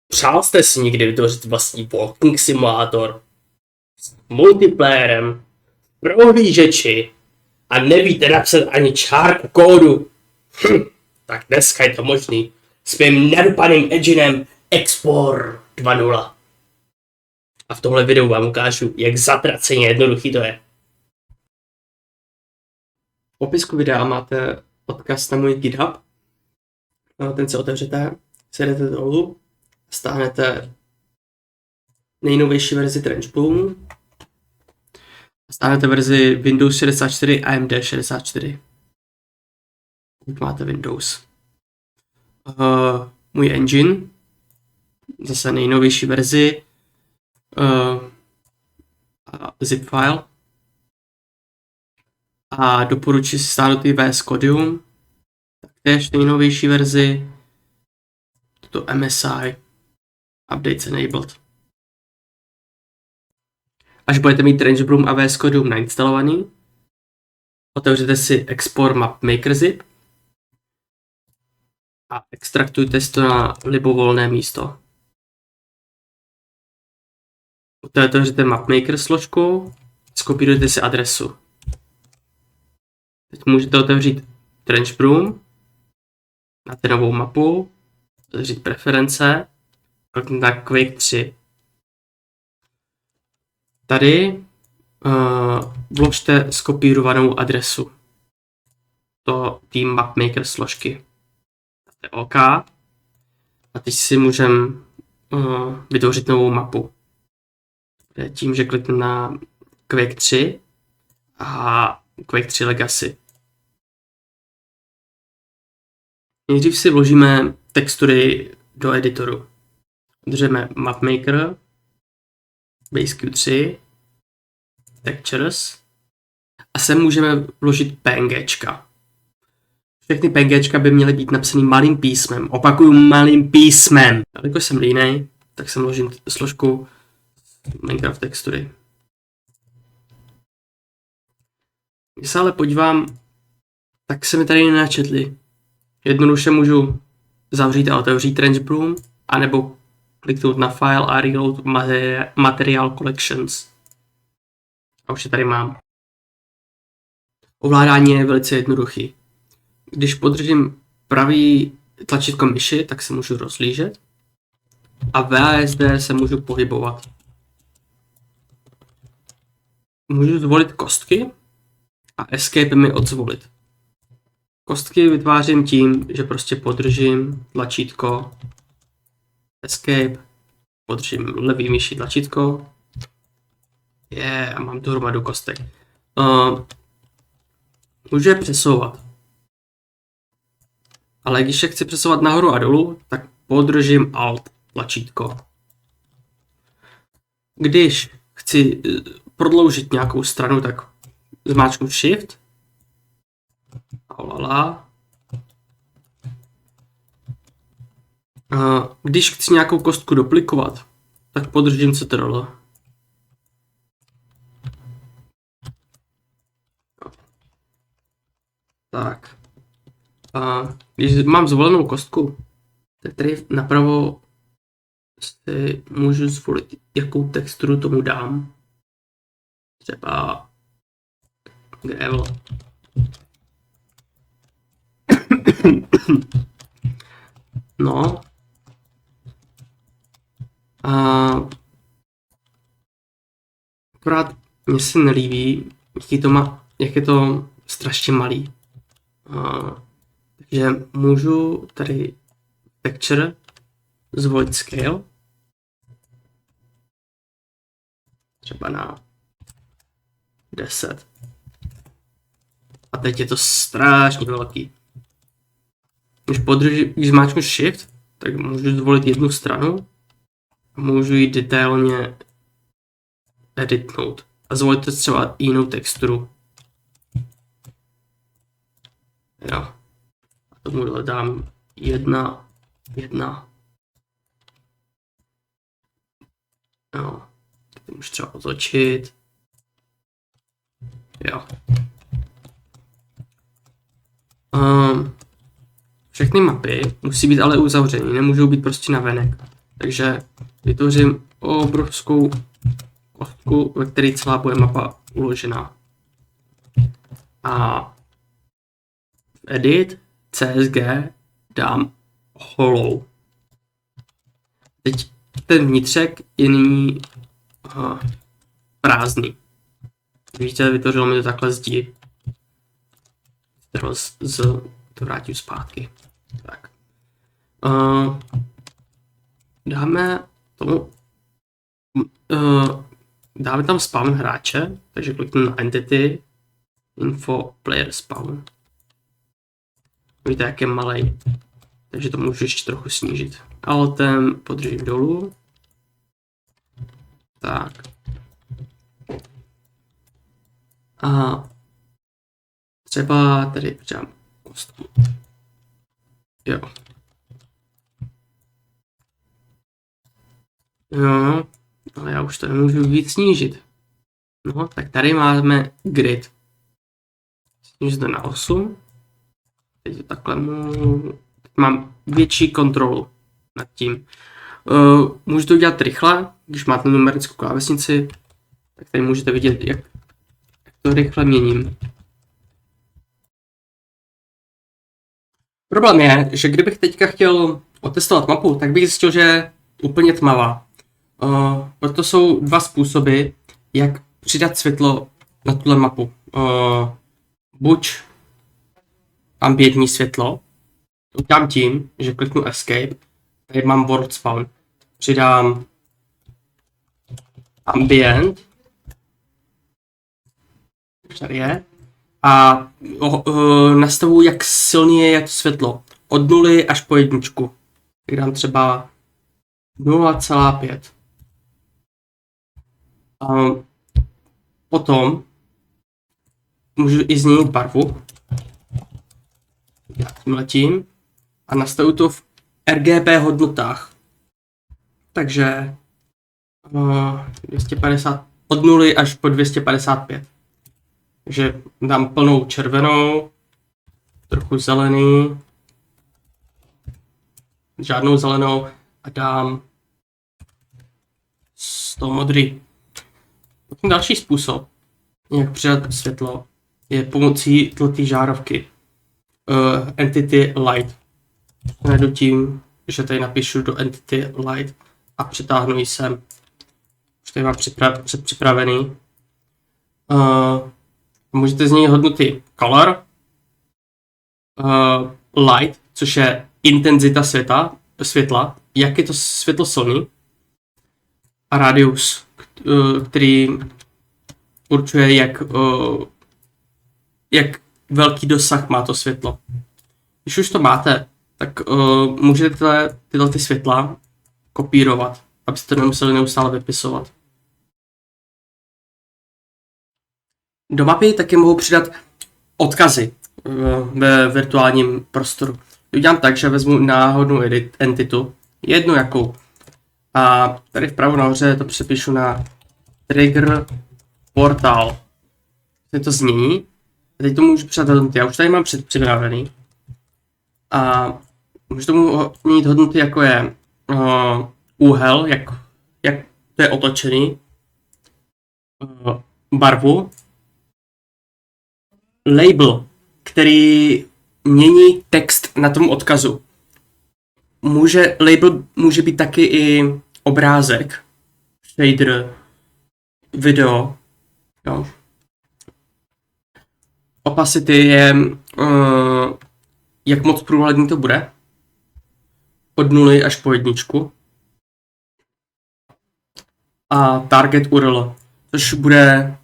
Přál jste si někdy vytvořit vlastní walking simulátor s multiplayerem, prohlížeči a nevíte napsat ani čárku kódu? Tak dneska je to možný s mým nedopadným enginem Export 2.0. A v tomhle videu vám ukážu, jak zatraceně jednoduchý to je. V popisku videa máte odkaz na můj GitHub. Ten se otevřete, sedete dolů, stáhnete nejnovější verzi TrenchBloomu, stáhnete verzi Windows 64 AMD 64. Pokud máte Windows. Můj engine, zase nejnovější verzi, zip file. A doporučuji si stáhnout i VS Codium, taktéž nejnovější verzi, toto MSI, Updates Enabled. Až budete mít TrenchBloom a VS Codium nainstalovaný, otevřete si Export Map Maker zip a extraktujte si to na libovolné místo. Otevřete MapMaker složku, skopírujte si adresu. Teď můžete otevřít TrenchBloom, máte novou mapu, otevřít preference, klikněte na Quake 3. Tady vložte skopírovanou adresu té MapMaker složky. Dáte OK a teď si můžeme vytvořit novou mapu. Tím, že kliknu na Quake 3 a Quake 3 Legacy. Nejdřív si vložíme textury do editoru. Držíme MapMaker, Base Q3, Textures a sem můžeme vložit PNGčka. Všechny PNGčka by měly být napsaný malým písmem. Opakuju, malým písmem. Jelikož jsem línej, tak sem vložím složku Minecraft textury. Když se ale podívám, tak se mi tady nenačetli. Jednoduše můžu zavřít a otevřít TrenchBloom, anebo kliknout na file a reload material collections. A už je tady mám. Ovládání je velice jednoduchý. Když podržím pravý tlačítko myši, tak se můžu rozhlížet a VASD se můžu pohybovat. Můžu zvolit kostky a Escape mi odzvolit. Kostky vytvářím tím, že prostě podržím tlačítko Escape, podržím levý myší tlačítko a mám tu hromadu kostek. Můžu je přesouvat. Ale když je chci přesouvat nahoru a dolů, tak podržím Alt tlačítko. Když chci prodloužit nějakou stranu, tak zmáčknu Shift. Když chci nějakou kostku duplikovat, tak podržím Ctrl. Tak. Když mám zvolenou kostku, tak tady napravo si můžu zvolit, jakou texturu tomu dám. Třeba gravel. No. Akorát mně se nelíbí, jak je to strašně malý. Takže můžu tady texture zvolit scale. Třeba na 10. A teď je to strašně velký. Když zmáčknu Shift, tak můžu zvolit jednu stranu a můžu ji detailně editnout. A zvolit třeba jinou texturu. Jo. A tomu dám 1. Jo. Teď můžu třeba otočit. Jo. Všechny mapy musí být ale uzavřený, nemůžou být prostě navenek. Takže vytvořím obrovskou kostku, ve které celá bude mapa uložená. A v edit CSG dám hollow. Teď ten vnitřek je nyní prázdný. Vidíte, vytvořilo mi to takhle zdi. To vrátím zpátky. Tak. Dáme tomu dáme tam spawn hráče, takže kliknu na entity, info player spawn. Vidíte, jak je malej, takže to můžu ještě trochu snížit. Altem podržím dolů. Tak. A třeba tady přidám kostku. Jo. Jo, ale já už to nemůžu víc snížit. No, tak tady máme grid. Snížit to na 8. Teď to takhle mám větší kontrolu nad tím. Můžu to udělat rychle, když máte numerickou klávesnici, tak tady můžete vidět, jak to rychle měním. Problém je, že kdybych teďka chtěl otestovat mapu, tak bych zjistil, že je úplně tmavá. Proto jsou dva způsoby, jak přidat světlo na tuhle mapu. Buď ambientní světlo, to udělám tím, že kliknu Escape, tady mám World Spawn, přidám Ambient, tady je, a nastavuji, jak silný je to světlo, od 0 až po 1. Tak dám třeba 0,5. Potom můžu i změnit barvu. Já tím letím a nastavuji to v RGB hodnotách. Takže 250, od 0 až po 255. Takže dám plnou červenou, trochu zelený, žádnou zelenou a dám z toho modrý. Potom další způsob, jak přidat světlo, je pomocí tlaté žárovky. Entity Light. Najdu tím, že tady napíšu do Entity Light a přitáhnu ji sem. Už tady mám připravený. Můžete změnit hodnoty Color, Light, což je intenzita světla, jak je to světlo silný, a Radius, který určuje, jak velký dosah má to světlo. Když už to máte, tak můžete tyhle ty světla kopírovat, abyste to nemuseli neustále vypisovat. Do mapy taky mohu přidat odkazy ve virtuálním prostoru. To udělám tak, že vezmu náhodnou entitu, jednu jakou, a tady vpravo nahoře to přepíšu na trigger portal. Teď to změní. A teď to můžu přidat hodnoty. Já už tady mám připravený. A můžu tomu měnit hodnoty, jako je úhel, jak to je otočený, barvu, label, který mění text na tom odkazu. Label může být taky i obrázek, shader, video. Jo. Opacity je, jak moc průhledný to bude. Od 0 až po 1. A target URL, což bude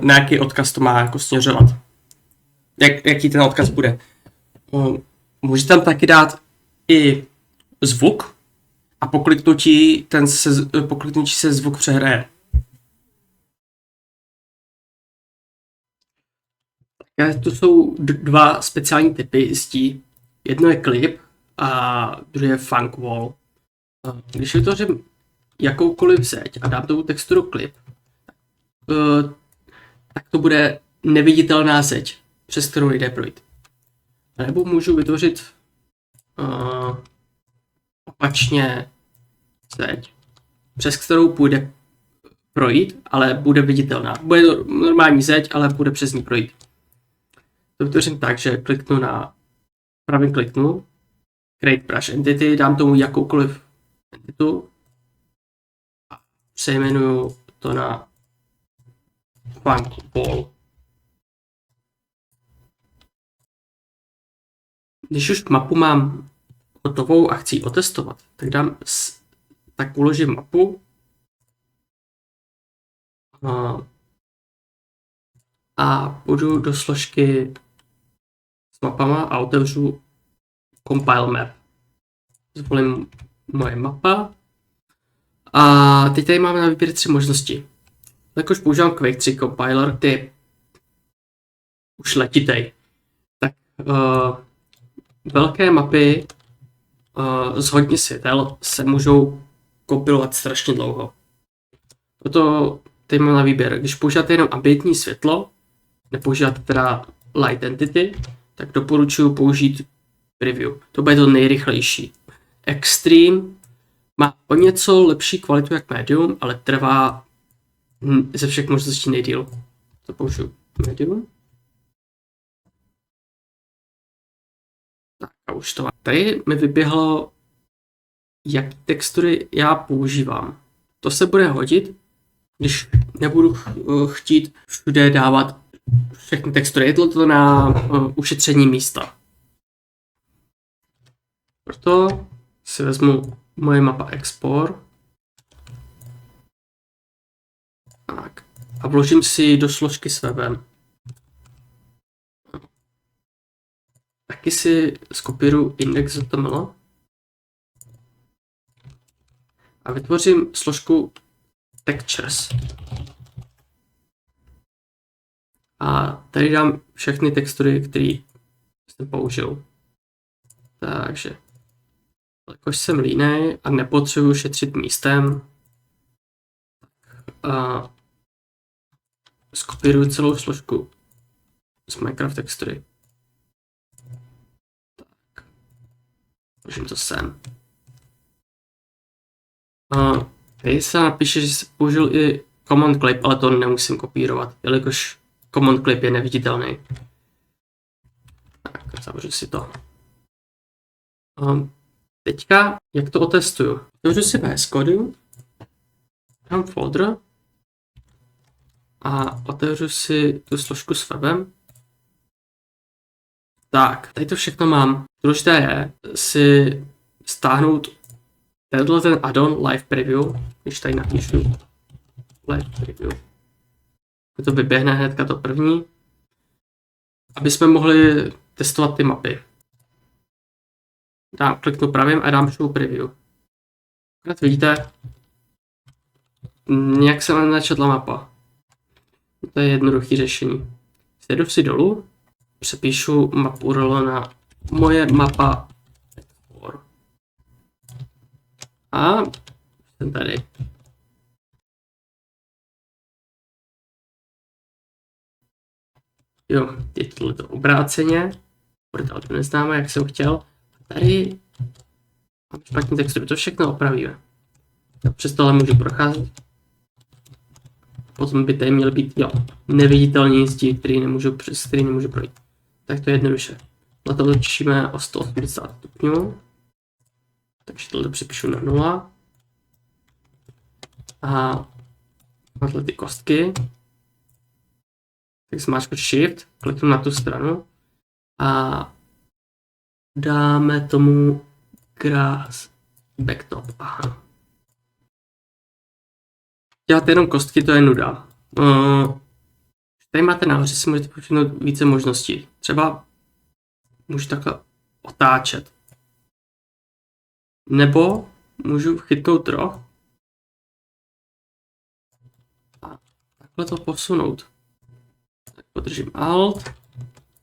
na jaký odkaz to má jako směřovat. Jaký ten odkaz bude. Můžete tam taky dát i zvuk a po kliknutí se zvuk přehraje. To jsou dva speciální typy zdí. Jedno je klip a druhé je funk wall. Když vytvořím jakoukoliv zeď a dám tomu texturu klip, tak to bude neviditelná zeď, přes kterou jde projít. Nebo můžu vytvořit opačně zeď, přes kterou půjde projít, ale bude viditelná. Bude to normální zeď, ale bude přes ní projít. To vytvořím tak, že kliknu na pravým kliknu, Create Brush Entity, dám tomu jakoukoliv entitu a přejmenuju to na Funk Ball. Když už mapu mám hotovou a chci ji otestovat, tak uložím mapu a půjdu do složky s mapama a otevřu Compile Map. Zvolím moje mapa a teď tady máme na výběr 3 možnosti. Jakož používám Quake 3 compiler, ty už letitej. Tak velké mapy z hodně světel se můžou kompilovat strašně dlouho. Proto teď mám na výběr, když používáte jenom ambientní světlo, nepoužíváte teda Light Entity, tak doporučuji použít Preview. To bude to nejrychlejší. Extreme má o něco lepší kvalitu jak Medium, ale trvá ze všech možností nejdýl. To použiju Medium. Tak a už to mám. Tady mi vyběhlo, jaký textury já používám. To se bude hodit, když nebudu chtít všude dávat všechny textury. Je to na ušetření místa. Proto si vezmu moje mapa Export. Tak. A vložím si do složky s webem. Taky si skopíruji index.html a vytvořím složku textures. A tady dám všechny textury, které jsem použil. Takže, jakož jsem línej a nepotřebuji šetřit místem, a skopíruji celou složku z Minecraft textury. Tak, vložím to sem. A tady se napíše, že jsem použil i command clip, ale to nemusím kopírovat, jelikož command clip je neviditelný. Tak, zavřu si to. Teďka, jak to otestuju? Otevřu si VS Code, dám folder a otevřu si tu složku s webem. Tak, tady to všechno mám. Důležité je si stáhnout ten add-on Live Preview, když tady napíšu Live Preview. To vyběhne hnedka to první, aby jsme mohli testovat ty mapy. Kliknu pravým a dám show preview. Jak vidíte, jak se načetla mapa. To je jednoduché řešení. Jedu si dolů, přepíšu mapu URL na moje mapa a jsem tady. Jo, je tohleto obráceně, protože to neznáme, jak jsem chtěl. Tady mám špatný textur, to všechno opravíme. Přes tohle můžu procházet. Potom by tady měly být, neviditelní zdi, přes který nemůžu projít. Tak to je jednoduše. Na to točíme o 180 stupňů. Takže tohle připíšu na 0. A máte ty kostky. Tak zmáčknu Shift, kliknu na tu stranu a dáme tomu grass backtop. Aha. Dělat jenom kostky, to je nuda. Tady máte nahoře, si můžete povšimnout více možností. Třeba můžu takhle otáčet. Nebo můžu chytnout roh a takhle to posunout. Tak podržím Alt,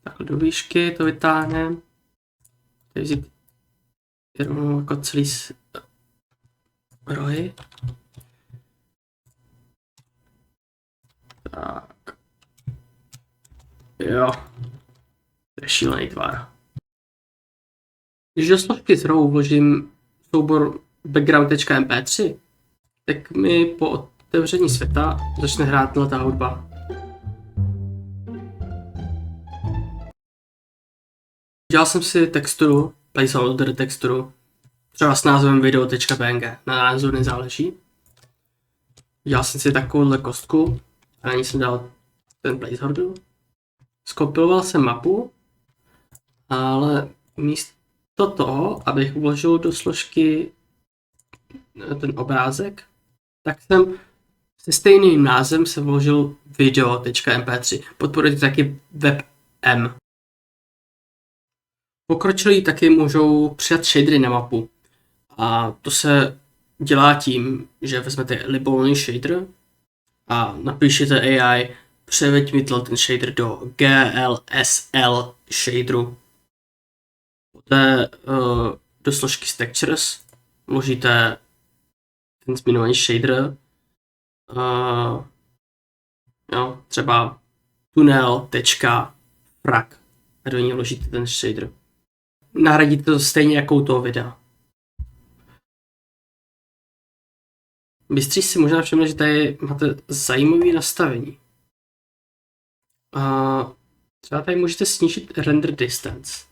takhle do výšky to vytáhneme. Tady vzít rovnou jako celý rohy. Tak. Jo. To je šílený tvar. Když do složky z rohu vložím soubor background.mp3, tak mi po otevření světa začne hrát ta hudba. Dělal jsem si texturu, placeholder texturu, třeba s názvem video.png, na názvu nezáleží. Dělal jsem si takovouhle kostku a na ní jsem dal ten placeholder. Skopiloval jsem mapu, ale místo toho, abych vložil do složky ten obrázek, tak jsem se stejným názvem se vložil video.mp3. Podporuje taky WebM. Pokročilí taky můžou přidat shadery na mapu. A to se dělá tím, že vezmete libovolný shader a napíšete AI, převeď mi ten shader do GLSL shaderu. Poté do složky Textures vložíte ten zmiňovaný shader, třeba tunel.frag a do něj vložíte ten shader. Nahradíte to stejně jako u toho videa. Bystří si možná všimli, že tady máte zajímavé nastavení. Třeba tady můžete snížit render distance.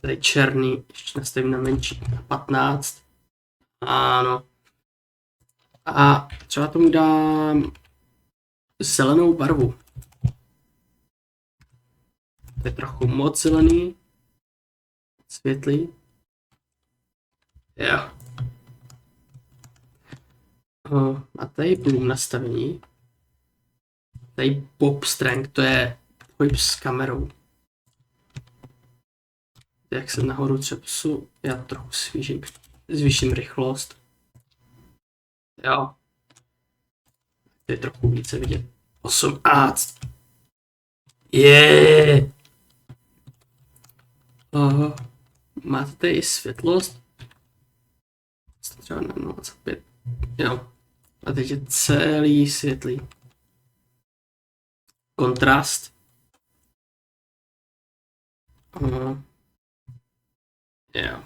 Tady černý, ještě nastavím na menší, na 15. Ano. A třeba tomu dám zelenou barvu. To je trochu moc zelený. Světlý. Jo. A tady budu nastavení. Tady pop strength, to je pohyb s kamerou. Jak se nahoru třepsu, já trochu zvýším rychlost. Jo. To je trochu více vidět. 18. Je. Máte tady světlost. Třeba na 0,5. Jo. A teď je celý světlý. Kontrast. Jo.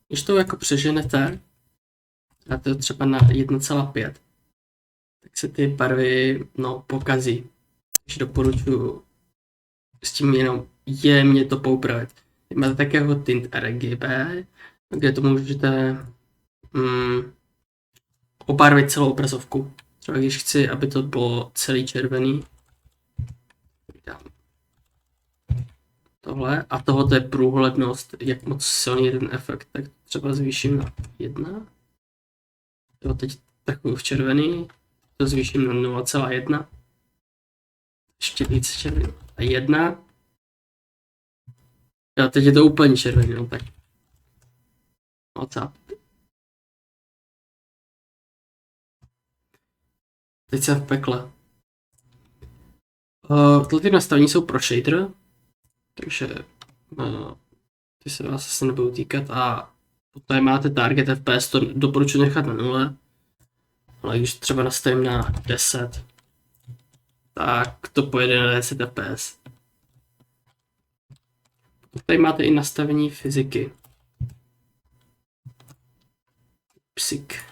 Když to jako přeženete, dáte to třeba na 1,5, tak se ty barvy pokazí. Takže doporučuji s tím jenom jemně to poupravit. Máte takého tint RGB, kde to můžete obarvit celou obrazovku. Třeba když chci, aby to bylo celý červený, dám tohle a tohoto je průhlednost, jak moc silný je ten efekt, tak třeba zvýším na 1. Jo, teď takový v červený, to zvýším na 0,1. Ještě víc červený. A 1. Jo, teď je to úplně červený, no tak. Teď jsem v pekle. Tyhle nastavení jsou pro shader, takže ty se vás asi nebudou týkat a tady máte target FPS, to doporučuji nechat na 0, ale když třeba nastavím na 10, tak to pojede na 10 FPS. Tady máte i nastavení fyziky. Psik.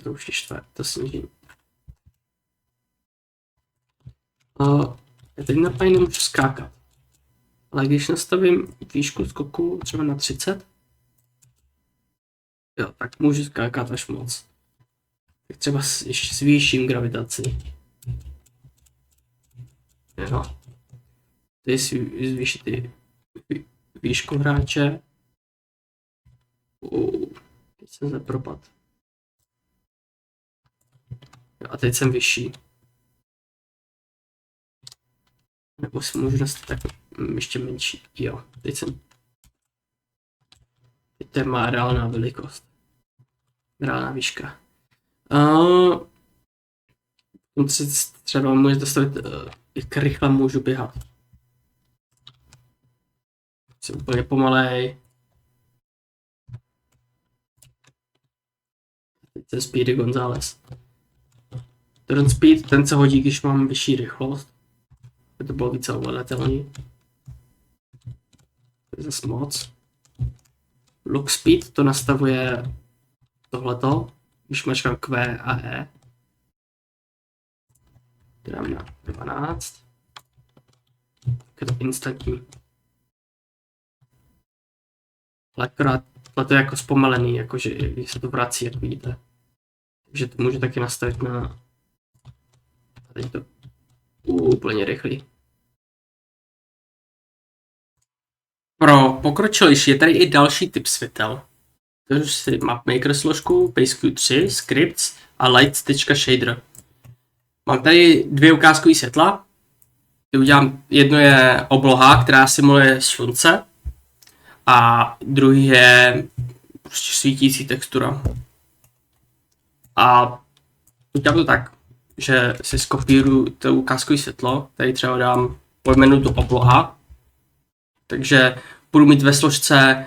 To už je štve, to snížení. Já teď na tady nemůžu skákat. Ale když nastavím výšku skoku třeba na 30, jo, tak můžu skákat až moc. Tak třeba ještě zvýším gravitaci. Jo. Tady si zvýšit i výšku hráče. Teď jsem se propad. Jo, a teď jsem vyšší. Nebo si můžu nastavit tak ještě menší. Jo, teď to je má reálná velikost. Reálná výška. Třeba můžete nastavit, jak rychle můžu běhat. Jsem úplně pomalej. Teď je Speedy González. Turn speed, ten se hodí, když mám vyšší rychlost. Aby to bylo více ovladatelný. To je zase moc. Lock speed, to nastavuje tohleto, když mačkám Q a E. Dám na 12. Je to instantní. Ale akorát to je jako zpomalený, jakože když se to vrací, jak vidíte. Takže to můžu taky nastavit na... A teď to úplně rychlý. Pro pokročilejší je tady i další typ světel. Takže si mapmaker složku, PaceQ3, scripts a lights.shader. Mám tady dvě ukázkové světla. Udělám, jedno je obloha, která simuluje slunce. A druhý je prostě svítící textura. A udělám to tak, že si skopíruju to ukázkové světlo. Tady třeba dám pojmenuji to obloha. Takže budu mít ve složce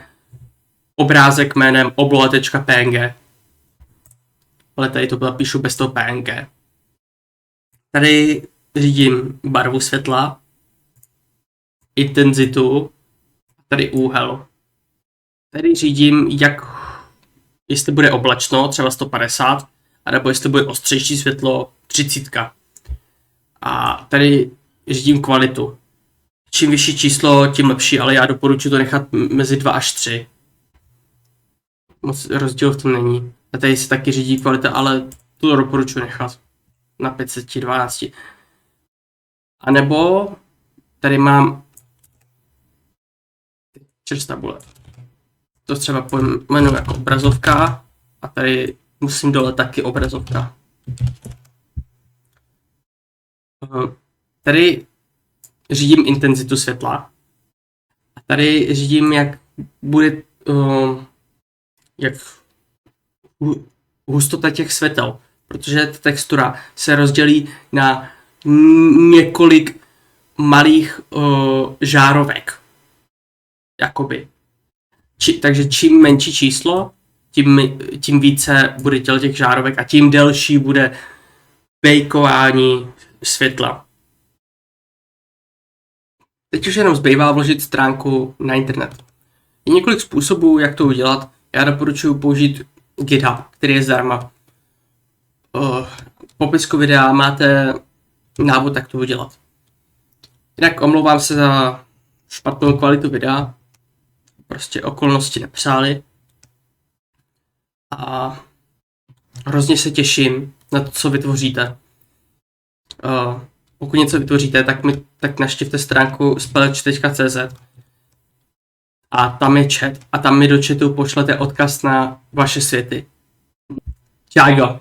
obrázek jménem obloha.png. Ale tady to píšu bez toho png. Tady řídím barvu světla, intenzitu, tady úhel. Tady řídím, jestli bude oblačno, třeba 150, anebo jestli bude ostřejší světlo 30. A tady řídím kvalitu. Čím vyšší číslo, tím lepší, ale já doporučuji to nechat mezi 2 až 3. Moc rozdíl v tom není. A tady se taky řídí kvalita, ale to doporučuji nechat na 512. A nebo tady mám čerst tabule. To třeba pojmenuji jako obrazovka a tady musím dole taky obrazovka. Tady řídím intenzitu světla a tady řídím, jak bude jak hustota těch světel, protože ta textura se rozdělí na několik malých žárovek. Jakoby. Takže čím menší číslo, tím více bude těch žárovek a tím delší bude bejkování světla. Teď už jenom zbývá vložit stránku na internet. Je několik způsobů, jak to udělat. Já doporučuji použít GitHub, který je zdarma. V popisku videa máte návod, jak to udělat. Jinak omlouvám se za špatnou kvalitu videa. Prostě okolnosti nepřáli. A hrozně se těším na to, co vytvoříte. Pokud něco vytvoříte, tak navštivte stránku speleč.cz a tam je chat a tam mi do chatu pošlete odkaz na vaše světy. Čau.